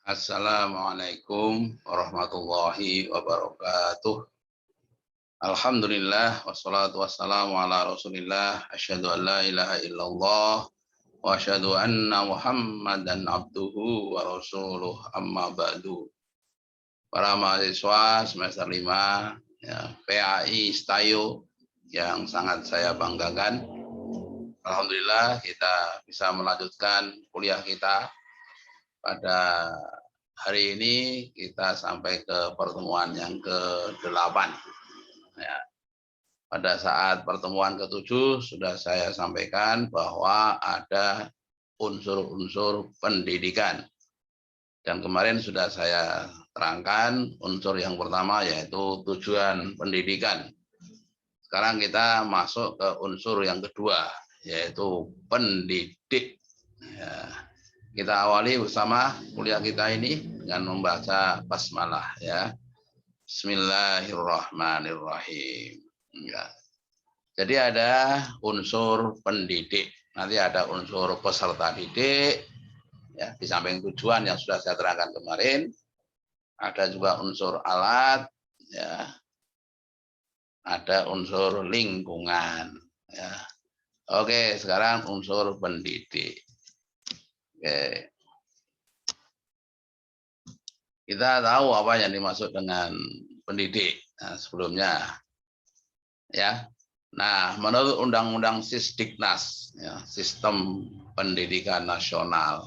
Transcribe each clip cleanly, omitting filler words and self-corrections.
Assalamualaikum warahmatullahi wabarakatuh. Alhamdulillah wassalatu wassalamu ala Rasulillah. Asyhadu an la ilaha illallah wa asyhadu anna Muhammadan abduhu wa rasuluh amma ba'du. Para mahasiswa semester 5 ya, PAI Stayo yang sangat saya banggakan. Alhamdulillah kita bisa melanjutkan kuliah kita. Pada hari ini kita sampai ke pertemuan yang ke-8. Ya. Pada saat pertemuan ke-7 sudah saya sampaikan bahwa ada unsur-unsur pendidikan. Dan kemarin sudah saya terangkan unsur yang pertama yaitu tujuan pendidikan. Sekarang kita masuk ke unsur yang kedua yaitu pendidik. Ya. Kita awali bersama kuliah kita ini dengan membaca basmalah ya. Bismillahirrahmanirrahim. Ya. Jadi ada unsur pendidik, nanti ada unsur peserta didik, ya, di samping tujuan yang sudah saya terangkan kemarin, ada juga unsur alat, ya, ada unsur lingkungan. Ya. Oke, sekarang unsur pendidik. Oke. Kita tahu apa yang dimaksud dengan pendidik. Nah, sebelumnya, ya. Nah, menurut Undang-Undang Sisdiknas, ya, Sistem Pendidikan Nasional,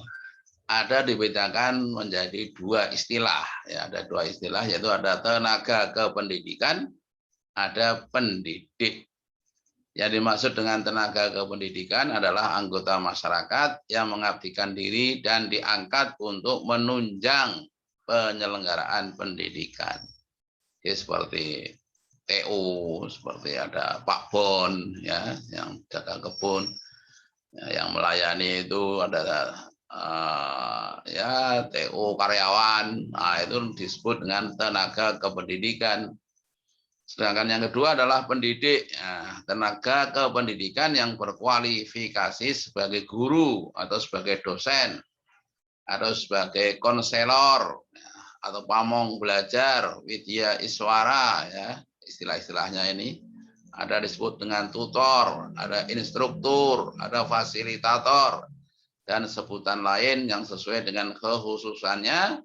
ada dibedakan menjadi dua istilah. Ya, ada dua istilah, yaitu ada tenaga kependidikan, ada pendidik. Yang dimaksud dengan tenaga kependidikan adalah anggota masyarakat yang mengabdikan diri dan diangkat untuk menunjang penyelenggaraan pendidikan. Jadi seperti TU, seperti ada Pak Bon, ya, yang jaga kebun, ya, yang melayani itu ada ya TU karyawan. Nah, itu disebut dengan tenaga kependidikan. Sedangkan yang kedua adalah pendidik, nah, tenaga kependidikan yang berkualifikasi sebagai guru atau sebagai dosen atau sebagai konselor atau pamong belajar, widya iswara, ya, istilah-istilahnya ini ada disebut dengan tutor, ada instruktur, ada fasilitator dan sebutan lain yang sesuai dengan kekhususannya,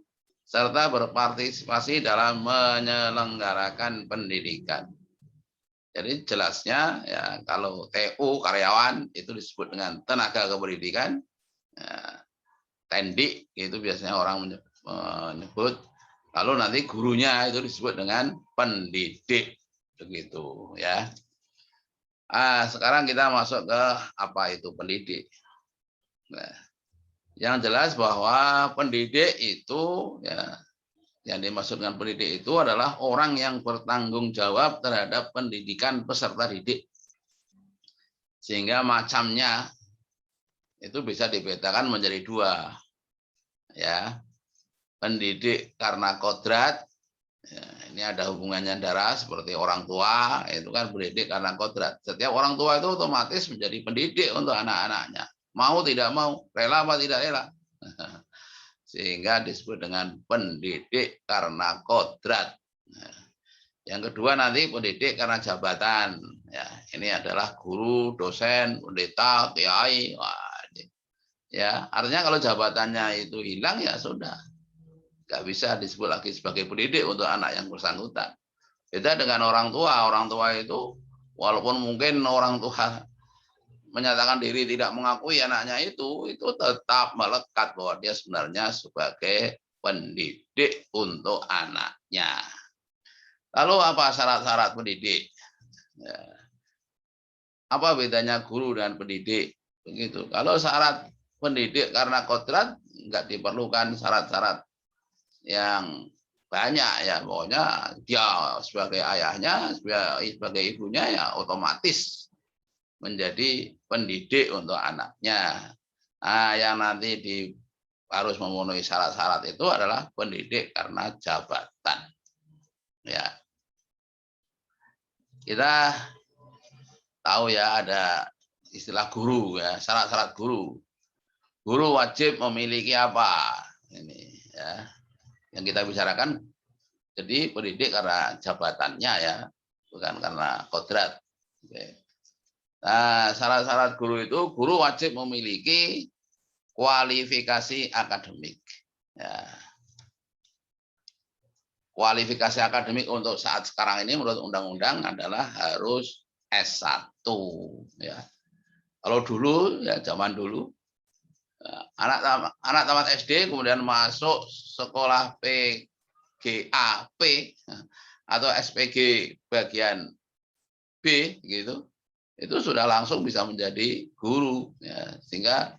serta berpartisipasi dalam menyelenggarakan pendidikan. Jadi jelasnya ya, kalau TU karyawan itu disebut dengan tenaga kependidikan, ya, tendik itu biasanya orang menyebut, lalu nanti gurunya itu disebut dengan pendidik, begitu ya. Sekarang kita masuk ke apa itu pendidik. Nah, yang jelas bahwa pendidik itu, ya, yang dimaksud dengan pendidik itu adalah orang yang bertanggung jawab terhadap pendidikan peserta didik. Sehingga macamnya itu bisa dibedakan menjadi dua. Ya. Pendidik karena kodrat, ya, ini ada hubungannya darah seperti orang tua, itu kan pendidik karena kodrat. Setiap orang tua itu otomatis menjadi pendidik untuk anak-anaknya. Mau tidak mau, rela apa tidak rela. Sehingga disebut dengan pendidik karena kodrat. Yang kedua nanti pendidik karena jabatan. Ya, ini adalah guru, dosen, pendeta, kiai. Ya, artinya kalau jabatannya itu hilang ya sudah, nggak bisa disebut lagi sebagai pendidik untuk anak yang bersangkutan. Beda dengan orang tua. Orang tua itu walaupun mungkin orang tua menyatakan diri tidak mengakui anaknya itu tetap melekat bahwa dia sebenarnya sebagai pendidik untuk anaknya. Lalu apa syarat-syarat pendidik? Ya. Apa bedanya guru dan pendidik? Begitu. Kalau syarat pendidik karena kodrat nggak diperlukan syarat-syarat yang banyak ya, pokoknya dia sebagai ayahnya, sebagai ibunya ya otomatis menjadi pendidik untuk anaknya. Nah, yang nanti harus memenuhi syarat-syarat itu adalah pendidik karena jabatan. Ya. Kita tahu ya ada istilah guru ya, syarat-syarat guru. Guru wajib memiliki apa? Ini ya. Yang kita bicarakan jadi pendidik karena jabatannya ya, bukan karena kodrat. Oke. Nah, syarat-syarat guru itu guru wajib memiliki kualifikasi akademik. Ya. Kualifikasi akademik untuk saat sekarang ini menurut undang-undang adalah harus S1 ya. Kalau dulu ya zaman dulu anak tamat SD kemudian masuk sekolah PGAP atau SPG bagian B gitu, itu sudah langsung bisa menjadi guru ya. Sehingga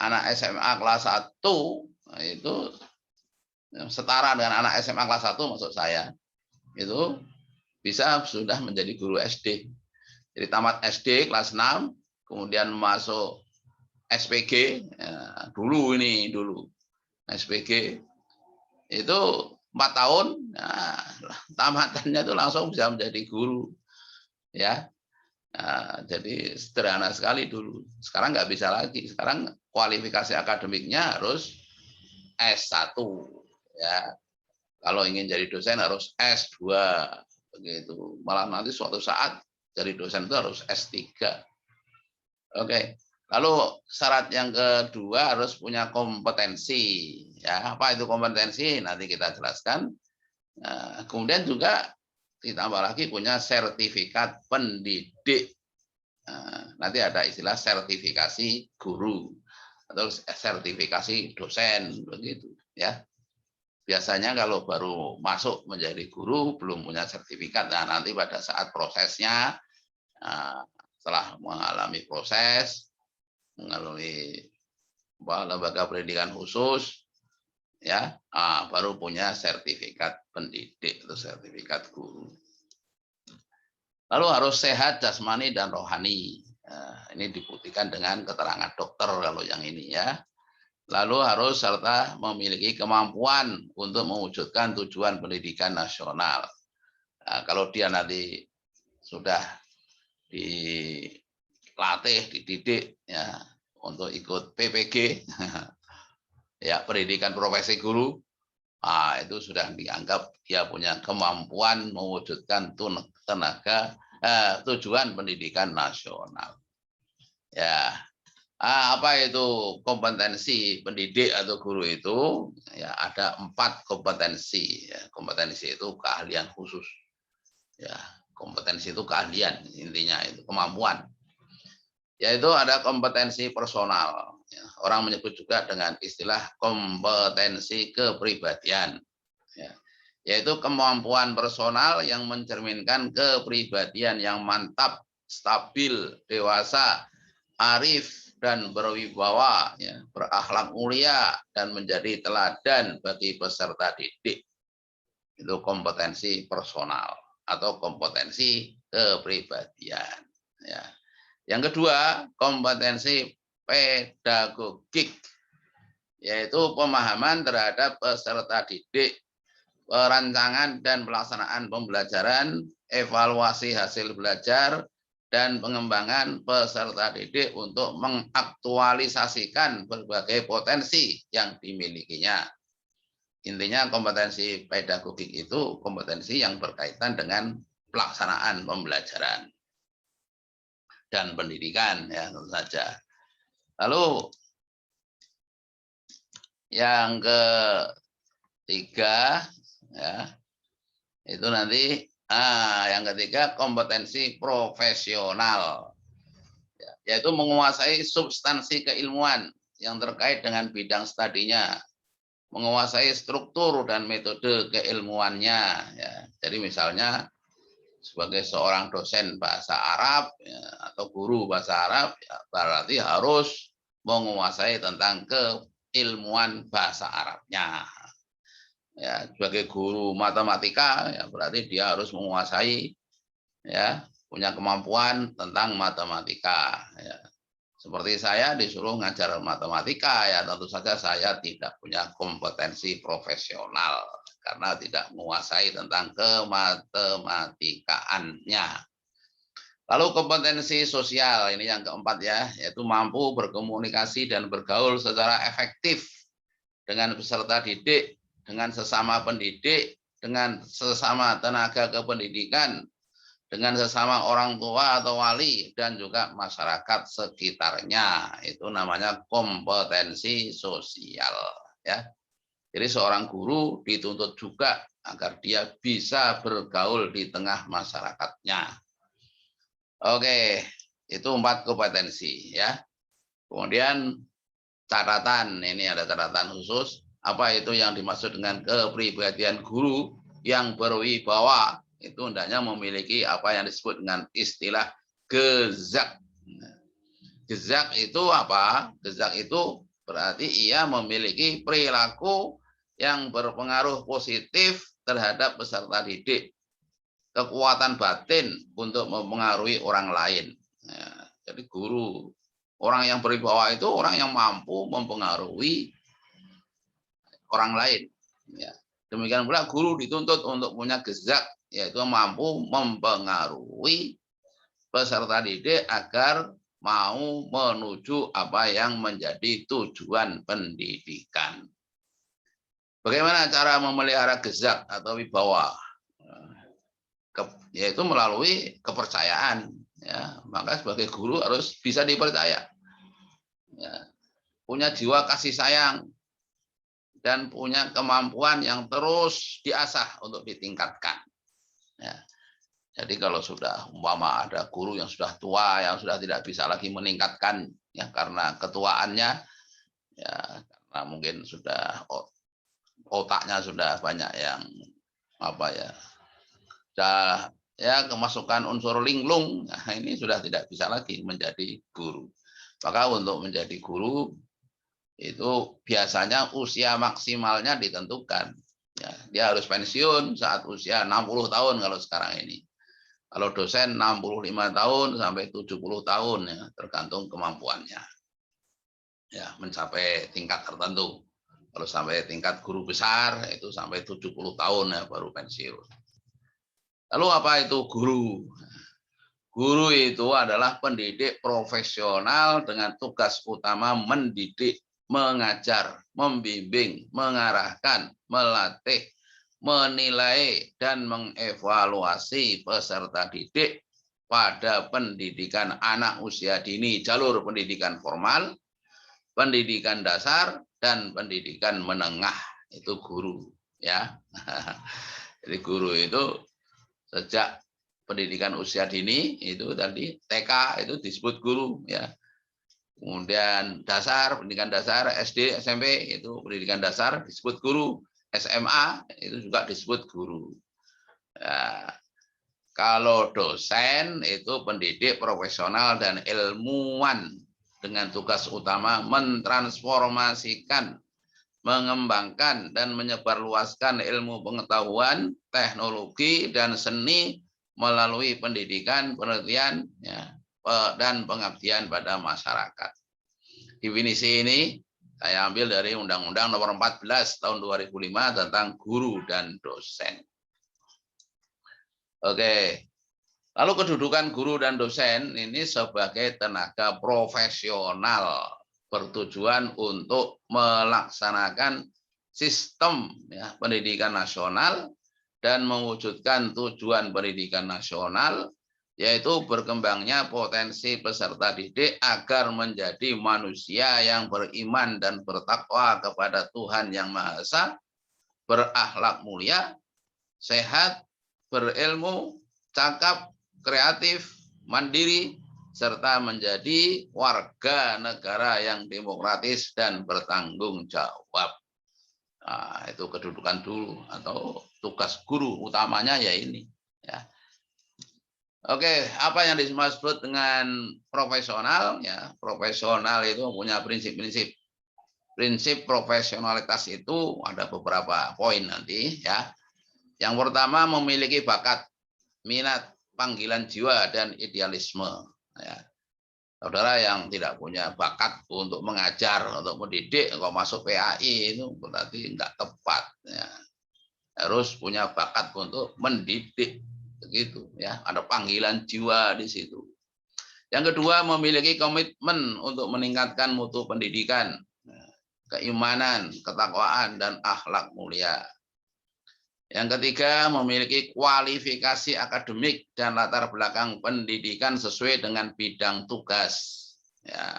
anak SMA kelas 1 itu setara dengan anak SMA kelas 1 maksud saya, itu bisa sudah menjadi guru SD. Jadi tamat SD kelas 6 kemudian masuk SPG ya, dulu SPG itu 4 tahun, nah, tamatannya itu langsung bisa menjadi guru ya. Nah, jadi sederhana sekali dulu. Sekarang nggak bisa lagi. Sekarang kualifikasi akademiknya harus S1 ya. Kalau ingin jadi dosen harus S2 begitu. Malah nanti suatu saat jadi dosen itu harus S3. Oke. Lalu syarat yang kedua harus punya kompetensi. Ya, apa itu kompetensi? Nanti kita jelaskan. Nah, kemudian juga ditambah lagi punya sertifikat pendidik. Nah, nanti ada istilah sertifikasi guru atau sertifikasi dosen begitu ya. Biasanya kalau baru masuk menjadi guru belum punya sertifikat. Nah, nanti pada saat prosesnya setelah mengalami proses melalui lembaga pendidikan khusus ya, baru punya sertifikat pendidik atau sertifikat guru. Lalu harus sehat jasmani dan rohani. Ini dibuktikan dengan keterangan dokter kalau yang ini ya. Lalu harus serta memiliki kemampuan untuk mewujudkan tujuan pendidikan nasional. Nah, kalau dia nanti sudah dilatih, dididik ya untuk ikut PPG, ya pendidikan profesi guru, itu sudah dianggap dia punya kemampuan mewujudkan tujuan pendidikan nasional. Ya, apa itu kompetensi pendidik atau guru itu? Ya, ada 4 kompetensi. Ya, kompetensi itu keahlian khusus. Ya, kompetensi itu keahlian, intinya itu kemampuan. Yaitu ada kompetensi personal. Ya, orang menyebut juga dengan istilah kompetensi kepribadian. Ya, yaitu kemampuan personal yang mencerminkan kepribadian yang mantap, stabil, dewasa, arif, dan berwibawa, ya, berakhlak mulia, dan menjadi teladan bagi peserta didik. Itu kompetensi personal atau kompetensi kepribadian. Ya. Yang kedua, kompetensi pedagogik, yaitu pemahaman terhadap peserta didik, perancangan dan pelaksanaan pembelajaran, evaluasi hasil belajar, dan pengembangan peserta didik untuk mengaktualisasikan berbagai potensi yang dimilikinya. Intinya kompetensi pedagogik itu kompetensi yang berkaitan dengan pelaksanaan pembelajaran dan pendidikan ya tentu saja. Lalu yang ketiga ya itu nanti yang ketiga kompetensi profesional, yaitu menguasai substansi keilmuan yang terkait dengan bidang studinya, menguasai struktur dan metode keilmuannya. Ya. Jadi misalnya sebagai seorang dosen bahasa Arab ya, atau guru bahasa Arab, ya, berarti harus menguasai tentang keilmuan bahasa Arabnya. Ya, sebagai guru matematika ya berarti dia harus menguasai ya punya kemampuan tentang matematika ya. Seperti saya disuruh ngajar matematika ya tentu saja saya tidak punya kompetensi profesional karena tidak menguasai tentang kematematikaannya. Lalu kompetensi sosial ini yang keempat ya, yaitu mampu berkomunikasi dan bergaul secara efektif dengan peserta didik, dengan sesama pendidik, dengan sesama tenaga kependidikan, dengan sesama orang tua atau wali, dan juga masyarakat sekitarnya. Itu namanya kompetensi sosial. Ya. Jadi seorang guru dituntut juga agar dia bisa bergaul di tengah masyarakatnya. Oke, itu 4 kompetensi ya. Kemudian catatan, ini ada catatan khusus. Apa itu yang dimaksud dengan kepribadian guru yang berwibawa? Itu hendaknya memiliki apa yang disebut dengan istilah gezak. Gezak itu apa? Gezak itu berarti ia memiliki perilaku yang berpengaruh positif terhadap peserta didik. Kekuatan batin untuk mempengaruhi orang lain. Ya, jadi guru, orang yang berwibawa itu orang yang mampu mempengaruhi orang lain. Ya. Demikian pula guru dituntut untuk punya gezak, yaitu mampu mempengaruhi peserta didik agar mau menuju apa yang menjadi tujuan pendidikan. Bagaimana cara memelihara gezak atau wibawa? Yaitu melalui kepercayaan. Ya, maka sebagai guru harus bisa dipercaya. Ya, punya jiwa kasih sayang dan punya kemampuan yang terus diasah untuk ditingkatkan. Ya. Jadi kalau sudah umpama ada guru yang sudah tua, yang sudah tidak bisa lagi meningkatkan ya karena ketuaannya, ya karena mungkin sudah otaknya sudah banyak yang apa ya, sudah ya kemasukan unsur linglung, nah ini sudah tidak bisa lagi menjadi guru. Maka untuk menjadi guru itu biasanya usia maksimalnya ditentukan. Ya, dia harus pensiun saat usia 60 tahun kalau sekarang ini. Kalau dosen 65 tahun sampai 70 tahun ya, tergantung kemampuannya. Ya, mencapai tingkat tertentu. Kalau sampai tingkat guru besar itu sampai 70 tahun ya baru pensiun. Lalu apa itu guru? Guru itu adalah pendidik profesional dengan tugas utama mendidik, mengajar, membimbing, mengarahkan, melatih, menilai, dan mengevaluasi peserta didik pada pendidikan anak usia dini, jalur pendidikan formal, pendidikan dasar, dan pendidikan menengah. Itu guru. Ya. Jadi guru itu sejak pendidikan usia dini itu tadi TK itu disebut guru ya. Kemudian dasar, pendidikan dasar SD, SMP itu pendidikan dasar disebut guru. SMA itu juga disebut guru. Ya, kalau dosen itu pendidik profesional dan ilmuwan dengan tugas utama mentransformasikan, mengembangkan dan menyebarluaskan ilmu pengetahuan, teknologi, dan seni melalui pendidikan, penelitian, ya, dan pengabdian pada masyarakat. Definisi ini saya ambil dari Undang-Undang Nomor 14 Tahun 2005 tentang guru dan dosen. Oke, lalu kedudukan guru dan dosen ini sebagai tenaga profesional bertujuan untuk melaksanakan sistem ya, pendidikan nasional dan mewujudkan tujuan pendidikan nasional, yaitu berkembangnya potensi peserta didik agar menjadi manusia yang beriman dan bertakwa kepada Tuhan Yang Maha Esa, berakhlak mulia, sehat, berilmu, cakap, kreatif, mandiri, serta menjadi warga negara yang demokratis dan bertanggung jawab. Nah, itu kedudukan dulu atau tugas guru utamanya ya ini. Ya. Oke, apa yang disebut dengan profesional? Ya, profesional itu punya prinsip-prinsip. Prinsip profesionalitas itu ada beberapa poin nanti ya. Yang pertama memiliki bakat, minat, panggilan jiwa dan idealisme. Ya. Saudara yang tidak punya bakat untuk mengajar, untuk mendidik, kalau masuk PAI itu berarti enggak tepat. Ya. Harus punya bakat untuk mendidik. Begitu ya, ada panggilan jiwa di situ. Yang kedua memiliki komitmen untuk meningkatkan mutu pendidikan. keimanan, ketakwaan, dan akhlak mulia. Yang ketiga, memiliki kualifikasi akademik dan latar belakang pendidikan sesuai dengan bidang tugas. Ya,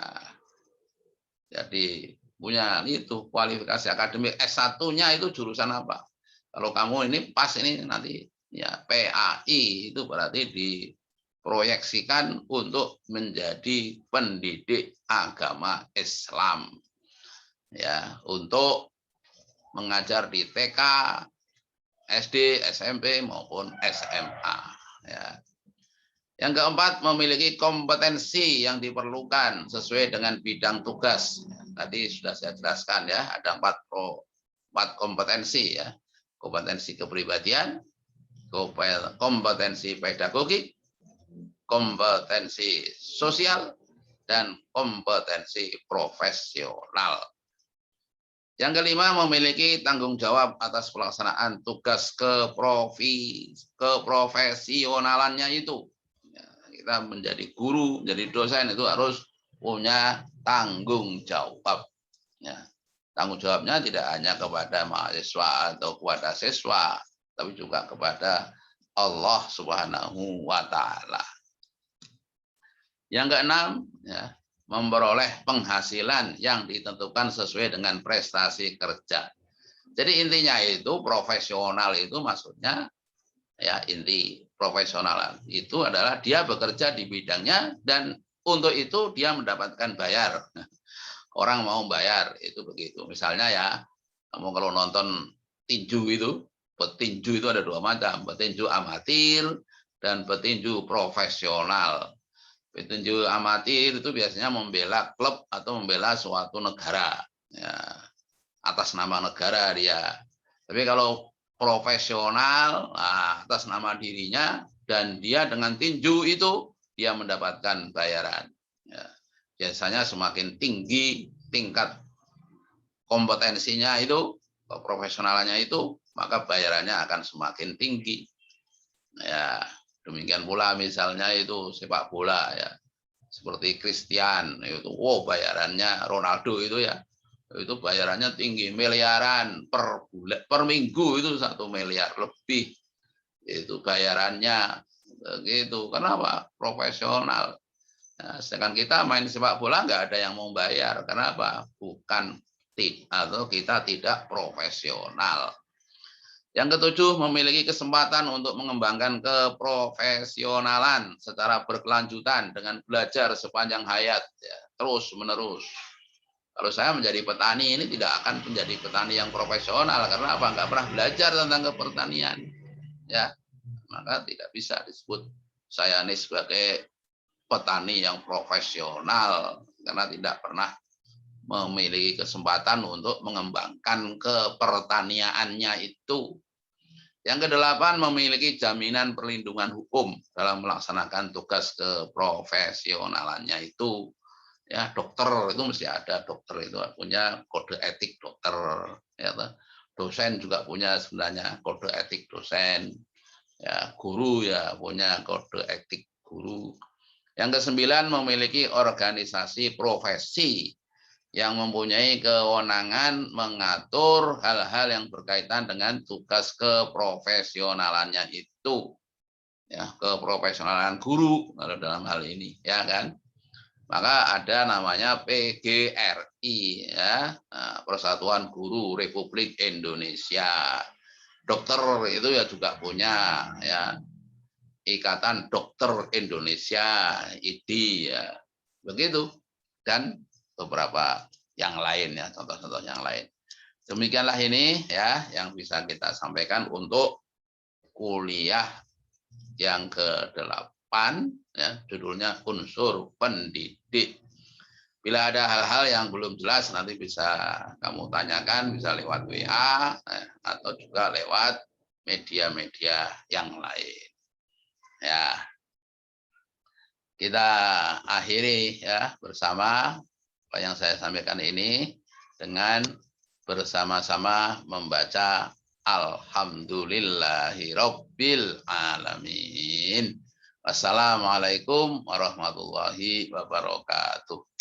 jadi punya itu kualifikasi akademik. S1-nya itu jurusan apa? Kalau kamu ini pas ini nanti ya PAI itu berarti diproyeksikan untuk menjadi pendidik agama Islam. Ya, untuk mengajar di TK, SD, SMP maupun SMA. Ya. Yang keempat, memiliki kompetensi yang diperlukan sesuai dengan bidang tugas. Tadi sudah saya jelaskan ya, ada empat kompetensi ya. Kompetensi kepribadian, kompetensi pedagogik, kompetensi sosial, dan kompetensi profesional. Yang kelima, memiliki tanggung jawab atas pelaksanaan tugas keprofesionalannya itu. Kita menjadi guru, menjadi dosen itu harus punya tanggung jawab. Ya. Tanggung jawabnya tidak hanya kepada mahasiswa atau kepada siswa, tapi juga kepada Allah Subhanahu wa Ta'ala. Yang keenam, ya, memperoleh penghasilan yang ditentukan sesuai dengan prestasi kerja. Jadi intinya itu profesional itu maksudnya ya inti profesional itu adalah dia bekerja di bidangnya dan untuk itu dia mendapatkan bayar. Orang mau bayar itu begitu. Misalnya ya kamu kalau nonton tinju itu, petinju itu ada dua macam, petinju amatir dan petinju profesional. Petinju amatir itu biasanya membela klub atau membela suatu negara, ya, atas nama negara dia. Tapi kalau profesional, nah, atas nama dirinya dan dia dengan tinju itu dia mendapatkan bayaran. Ya, biasanya semakin tinggi tingkat kompetensinya itu, profesionalnya itu, maka bayarannya akan semakin tinggi. Ya. Demikian pula misalnya itu sepak bola ya. Seperti Christian itu bayarannya Ronaldo itu ya. Itu bayarannya tinggi, miliaran per bulan, per minggu itu 1 miliar lebih. Itu bayarannya gitu. Kenapa? Profesional. Nah, sedangkan kita main sepak bola nggak ada yang mau bayar. Kenapa? Bukan atau kita tidak profesional. Yang ketujuh, memiliki kesempatan untuk mengembangkan keprofesionalan secara berkelanjutan dengan belajar sepanjang hayat, ya, terus menerus. Kalau saya menjadi petani ini tidak akan menjadi petani yang profesional karena apa? Nggak pernah belajar tentang kepertanian, ya, maka tidak bisa disebut saya ini sebagai petani yang profesional karena tidak pernah memiliki kesempatan untuk mengembangkan kepertaniannya itu. Yang kedelapan, memiliki jaminan perlindungan hukum dalam melaksanakan tugas keprofesionalannya itu. Ya, dokter itu mesti ada, dokter itu punya kode etik dokter. Ya, dosen juga punya sebenarnya kode etik dosen. Ya, guru ya punya kode etik guru. Yang kesembilan, memiliki organisasi profesi yang mempunyai kewenangan mengatur hal-hal yang berkaitan dengan tugas keprofesionalannya itu, ya, keprofesionalan guru kalau dalam hal ini, ya kan? Maka ada namanya PGRI, ya, Persatuan Guru Republik Indonesia. Dokter itu ya juga punya, ya, Ikatan Dokter Indonesia, IDI, ya, begitu, dan beberapa yang lain ya, contoh-contoh yang lain. Demikianlah ini ya yang bisa kita sampaikan untuk kuliah yang ke-8 ya, judulnya unsur pendidik. Bila ada hal-hal yang belum jelas nanti bisa kamu tanyakan, bisa lewat WA atau juga lewat media-media yang lain. Ya. Kita akhiri ya bersama apa yang saya sampaikan ini dengan bersama-sama membaca Alhamdulillahirabbil alamin. Wassalamualaikum warahmatullahi wabarakatuh.